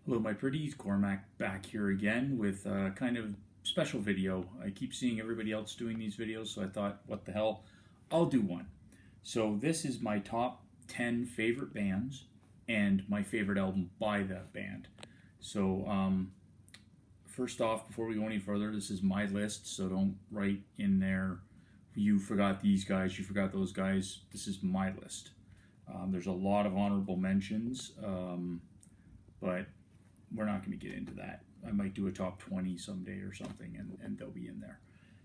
Hello my pretties, Cormac back here again with a kind of special video. I keep seeing everybody else doing these videos, so I thought, what the hell, I'll do one. So this is my top 10 favorite bands and my favorite album by that band. So first off, before we go any further, this is my list, so don't write in there, you forgot these guys, you forgot those guys. This is my list. There's a lot of honorable mentions, but we're not going to get into that. I might do a top 20 someday or something, and they'll be in there.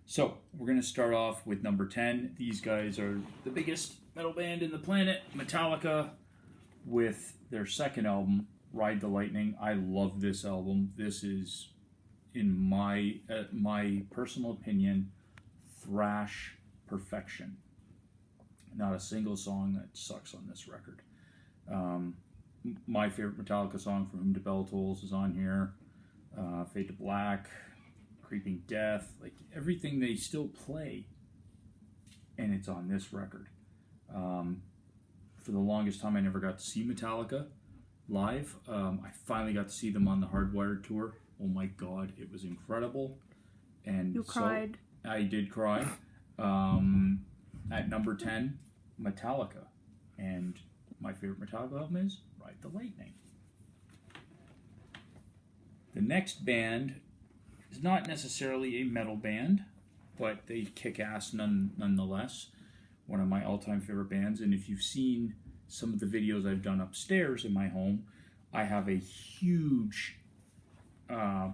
So we're going to start off with number 10. These guys are the biggest metal band in the planet, Metallica, with their second album, Ride the Lightning. I love this album. This is, in my personal opinion, thrash perfection. Not a single song that sucks on this record. My favorite Metallica song, From Whom the Bell Tolls, is on here. Fade to Black, Creeping Death, like everything they still play, and it's on this record. For the longest time, I never got to see Metallica live. I finally got to see them on the Hardwired tour. Oh my God, it was incredible. And you cried. So I did cry. At number 10, Metallica, and my favorite Metallica album is Ride the Lightning. The next band is not necessarily a metal band, but they kick ass nonetheless. One of my all-time favorite bands, and if you've seen some of the videos I've done upstairs in my home, I have a huge, I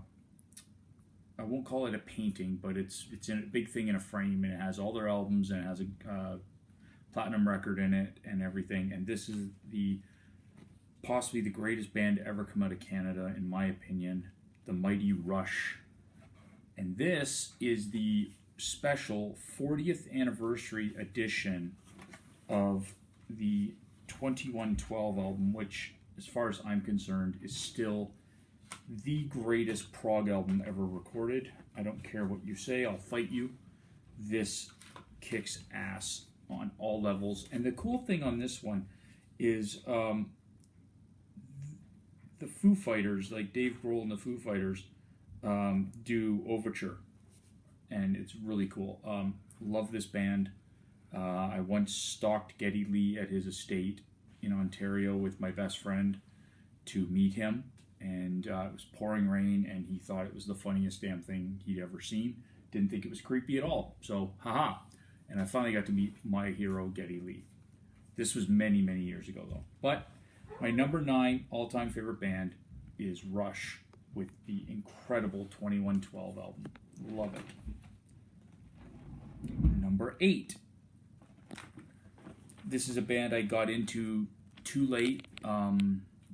won't call it a painting, but it's in a big thing in a frame, and it has all their albums, and it has a platinum record in it and everything. And this is possibly the greatest band to ever come out of Canada, in my opinion, the Mighty Rush. And this is the special 40th anniversary edition of the 2112 album, which, as far as I'm concerned, is still the greatest prog album ever recorded. I don't care what you say, I'll fight you. This kicks ass on all levels. And the cool thing on this one is the Foo Fighters, like Dave Grohl and the Foo Fighters, do Overture, and it's really cool. Love this band. I once stalked Geddy Lee at his estate in Ontario with my best friend to meet him, and it was pouring rain, and he thought it was the funniest damn thing he'd ever seen. Didn't think it was creepy at all, so haha. And I finally got to meet my hero, Geddy Lee. This was many, many years ago, though. But my number 9 all-time favorite band is Rush, with the incredible 2112 album. Love it. Number 8. This is a band I got into too late.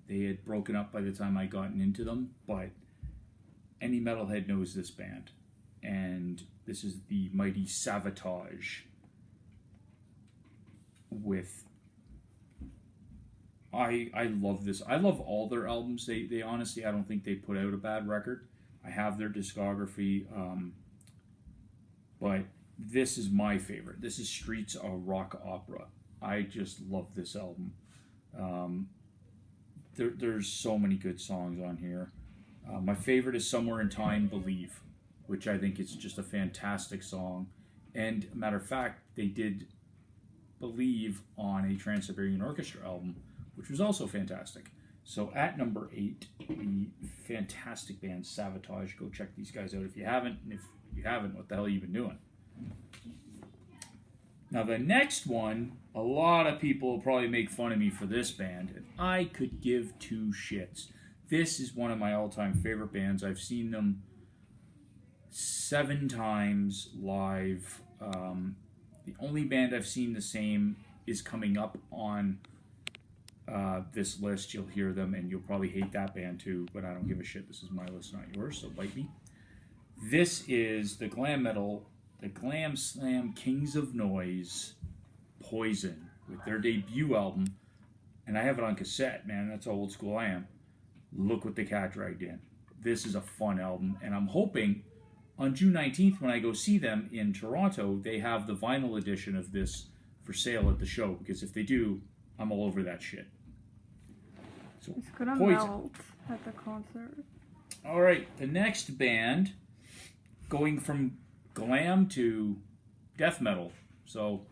They had broken up by the time I gotten into them, but any metalhead knows this band. And this is the Mighty Savatage with... I love this. I love all their albums. They honestly, I don't think they put out a bad record. I have their discography, but this is my favorite. This is Streets of Rock Opera. I just love this album. There's so many good songs on here. My favorite is Somewhere in Time, Believe, which I think is just a fantastic song. And matter of fact, they did Believe on a Trans-Siberian Orchestra album, which was also fantastic. So at number 8, the fantastic band Savatage. Go check these guys out if you haven't. And if you haven't, what the hell have you been doing? Now the next one, a lot of people will probably make fun of me for this band, and I could give two shits. This is one of my all-time favorite bands. I've seen them 7 times live. The only band I've seen the same is coming up on this list. You'll hear them, and you'll probably hate that band too, but I don't give a shit. This is my list, not yours, so bite me. This is the glam metal, the Glam Slam Kings of Noise, Poison, with their debut album, and I have it on cassette, man. That's how old school I am. Look What the Cat Dragged In. This is a fun album, and I'm hoping on June 19th, when I go see them in Toronto, they have the vinyl edition of this for sale at the show, because if they do, I'm all over that shit. So It's gonna Poison. melt. at the concert. All right, the next band, going from glam to death metal. So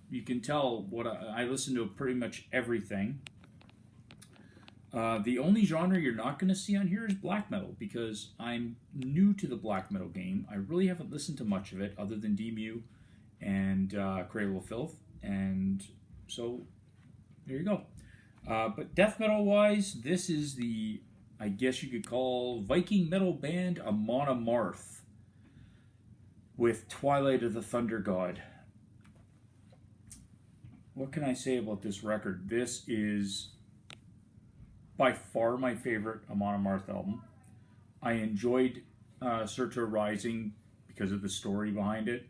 you can tell what I listen to pretty much everything. The only genre you're not going to see on here is black metal because I'm new to the black metal game. I really haven't listened to much of it other than Demu and Cradle of Filth. And so there you go. But death metal wise, this is the, I guess you could call, Viking metal band Amon Amarth with Twilight of the Thunder God. What can I say about this record? This is by far my favorite Amon Amarth album. I enjoyed Surtur Rising because of the story behind it.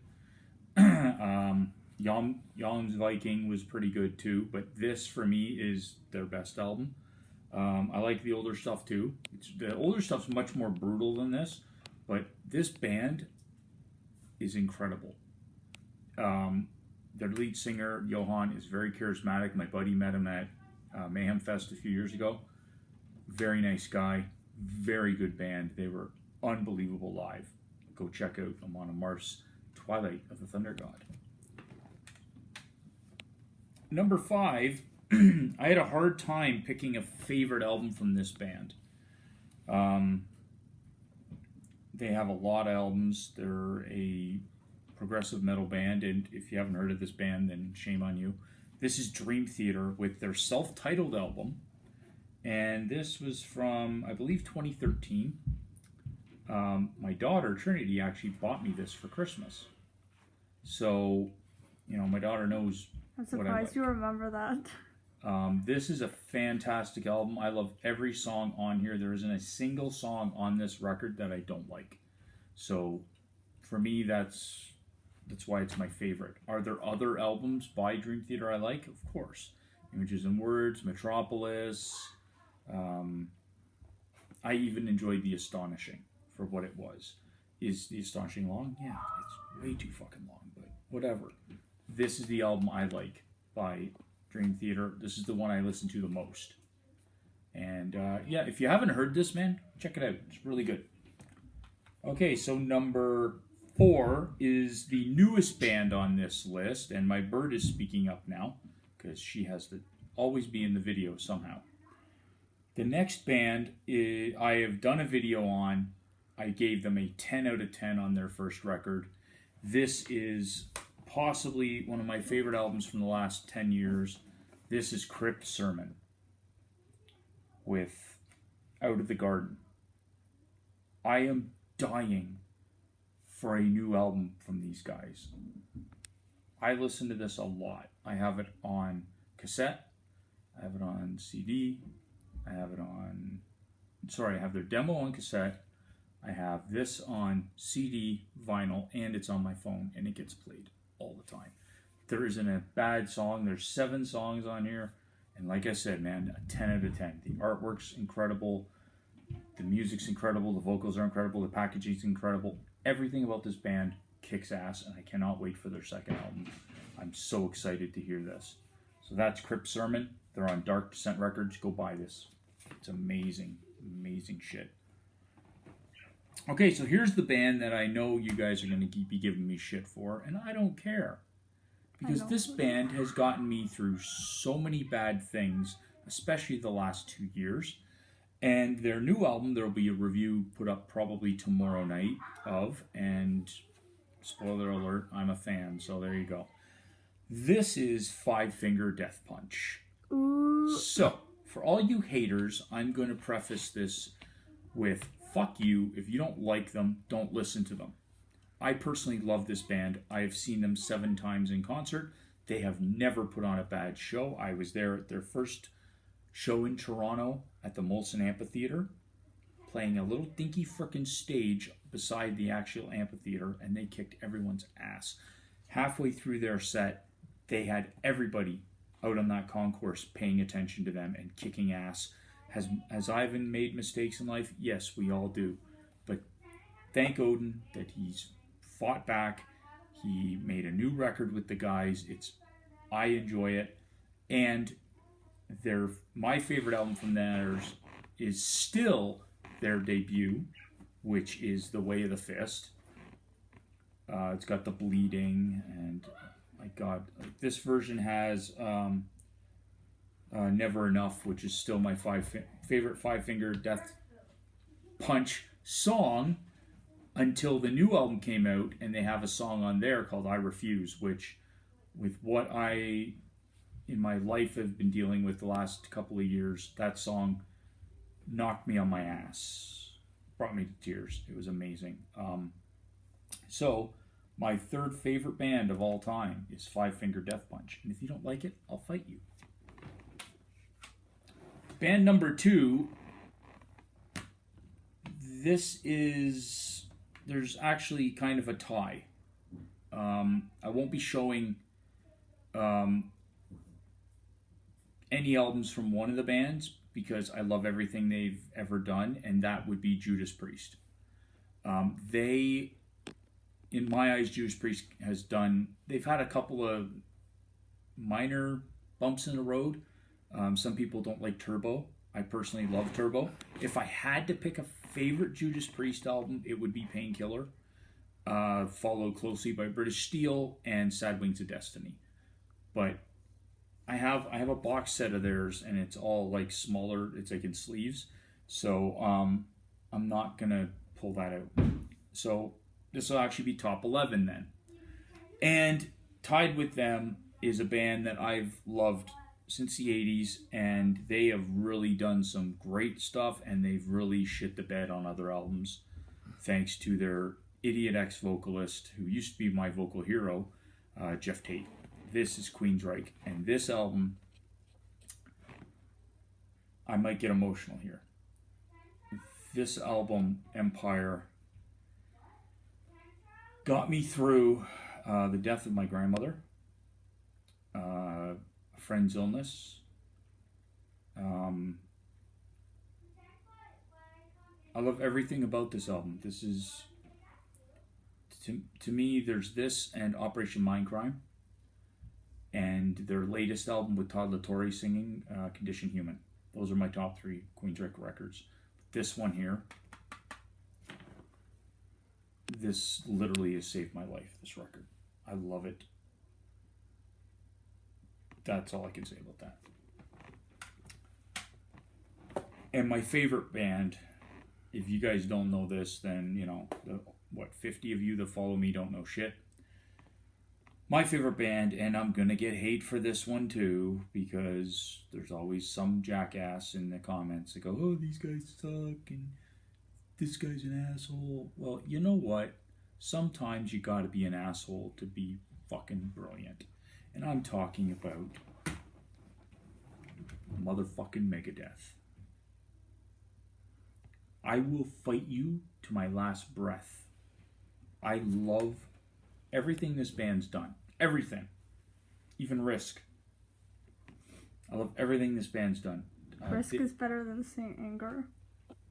Jom's Viking was pretty good too, but this for me is their best album. I like the older stuff too. The older stuff's much more brutal than this, but this band is incredible. Their lead singer, Johan, is very charismatic. My buddy met him at Mayhem Fest a few years ago. Very nice guy. Very good band. They were unbelievable live. Go check out Amon Amarth's Twilight of the Thunder God. Number 5, I had a hard time picking a favorite album from this band. They have a lot of albums. They're a progressive metal band, and if you haven't heard of this band, then shame on you. This is Dream Theater with their self-titled album, and this was from, I believe, 2013. My daughter, Trinity, actually bought me this for Christmas. So, you know, my daughter knows I'm what I like. surprised you remember that. This is a fantastic album. I love every song on here. There isn't a single song on this record that I don't like. So, for me, that's why it's my favorite. Are there other albums by Dream Theater I like? Of course. Images and Words, Metropolis. I even enjoyed The Astonishing for what it was. Is The Astonishing long? Yeah, it's way too fucking long, but whatever. This is the album I like by Dream Theater. This is the one I listen to the most. And yeah, if you haven't heard this, man, check it out. It's really good. Okay, so number 4 is the newest band on this list, and my bird is speaking up now because she has to always be in the video somehow. The next band I have done a video on. I gave them a 10 out of 10 on their first record. This is possibly one of my favorite albums from the last 10 years. This is Crypt Sermon with Out of the Garden. I am dying for a new album from these guys. I listen to this a lot. I have it on cassette. I have it on CD. I have their demo on cassette. I have this on CD, vinyl, and it's on my phone, and it gets played all the time. There isn't a bad song. There's 7 songs on here, and like I said, man, a 10 out of 10. The artwork's incredible. The music's incredible. The vocals are incredible. The packaging's incredible. Everything about this band kicks ass, and I cannot wait for their second album. I'm so excited to hear this. So that's Crypt Sermon. They're on Dark Descent Records. Go buy this. It's amazing, amazing shit. Okay, so here's the band that I know you guys are going to be giving me shit for, and I don't care. Because this band has gotten me through so many bad things, especially the last 2 years. And their new album, there will be a review put up probably tomorrow night of, and spoiler alert, I'm a fan, so there you go. This is Five Finger Death Punch. Ooh. So, for all you haters, I'm going to preface this with, fuck you. If you don't like them, don't listen to them. I personally love this band. I have seen them 7 times in concert. They have never put on a bad show. I was there at their first show in Toronto at the Molson Amphitheater, playing a little dinky frickin' stage beside the actual amphitheater, and they kicked everyone's ass. Halfway through their set, they had everybody out on that concourse paying attention to them and kicking ass. Has Ivan made mistakes in life? Yes, we all do. But thank Odin that he's fought back. He made a new record with the guys. I enjoy it. And my favorite album from theirs is still their debut, which is The Way of the Fist. It's got the bleeding, and my God, this version has Never Enough, which is still my favorite Five Finger Death Punch song until the new album came out, and they have a song on there called I Refuse, which, with what I in my life have been dealing with the last couple of years, that song knocked me on my ass, brought me to tears. It was amazing. So my third favorite band of all time is Five Finger Death Punch, and if you don't like it, I'll fight you. Band number 2, there's actually kind of a tie. I won't be showing any albums from one of the bands because I love everything they've ever done, and that would be Judas Priest. In my eyes, Judas Priest they've had a couple of minor bumps in the road. Some people don't like Turbo. I personally love Turbo. If I had to pick a favorite Judas Priest album, it would be Painkiller, followed closely by British Steel and Sad Wings of Destiny. But I have a box set of theirs, and it's all like smaller. It's like in sleeves. So I'm not gonna pull that out. So this will actually be top 11 then. And tied with them is a band that I've loved since the 80s, and they have really done some great stuff, and they've really shit the bed on other albums thanks to their idiot ex-vocalist who used to be my vocal hero, Jeff Tate. This is Queensryche, and this album, I might get emotional here. This album, Empire, got me through the death of my grandmother, a friend's illness. I love everything about this album. This is, to me, there's this and Operation Mindcrime, and their latest album with Todd La Torre singing, Condition Human. Those are my top 3 Queensryche records. This one here, this literally has saved my life, this record. I love it. That's all I can say about that. And my favorite band, if you guys don't know this, then, 50 of you that follow me don't know shit. My favorite band, and I'm going to get hate for this one too, because there's always some jackass in the comments that go, oh, these guys suck, and this guy's an asshole. Well, you know what? Sometimes you got to be an asshole to be fucking brilliant. And I'm talking about motherfucking Megadeth. I will fight you to my last breath. I love everything this band's done. Everything. Even Risk. I love everything this band's done. Risk is better than Saint Anger.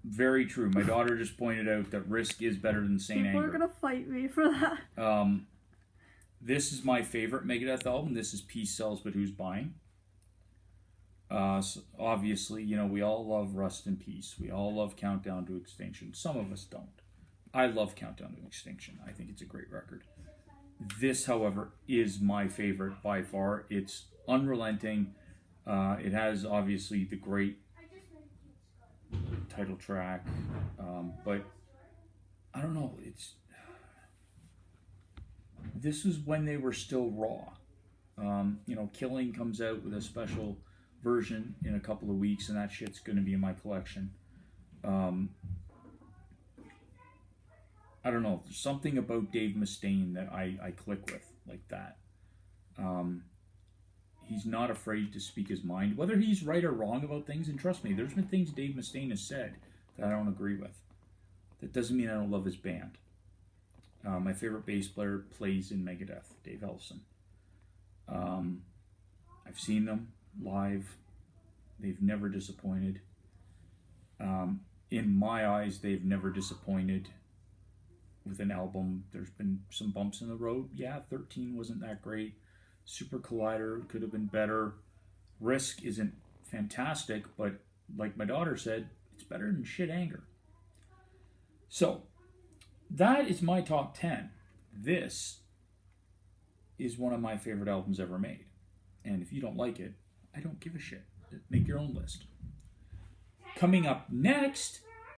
Very true. My daughter just pointed out that Risk is better than Saint Anger. People are gonna fight me for that. This is my favorite Megadeth album. This is Peace Sells, But Who's Buying? So obviously, we all love Rust in Peace. We all love Countdown to Extinction. Some of us don't. I love Countdown to Extinction. I think it's a great record. This, however, is my favorite by far. It's unrelenting. It has, obviously, the great title track. But, I don't know. This was when they were still raw. Killing comes out with a special version in a couple of weeks, and that shit's going to be in my collection. I don't know. There's something about Dave Mustaine that I click with like that. He's not afraid to speak his mind, whether he's right or wrong about things. And trust me, there's been things Dave Mustaine has said that I don't agree with. That doesn't mean I don't love his band. My favorite bass player plays in Megadeth, Dave Ellefson. I've seen them live. They've never disappointed. In my eyes, they've never disappointed with an album. There's been some bumps in the road. Yeah, 13 wasn't that great. Super Collider could have been better. Risk isn't fantastic, but like my daughter said, It's better than shit anger. So, that is my top 10. This is one of my favorite albums ever made. And if you don't like it, I don't give a shit. Make your own list. Coming up next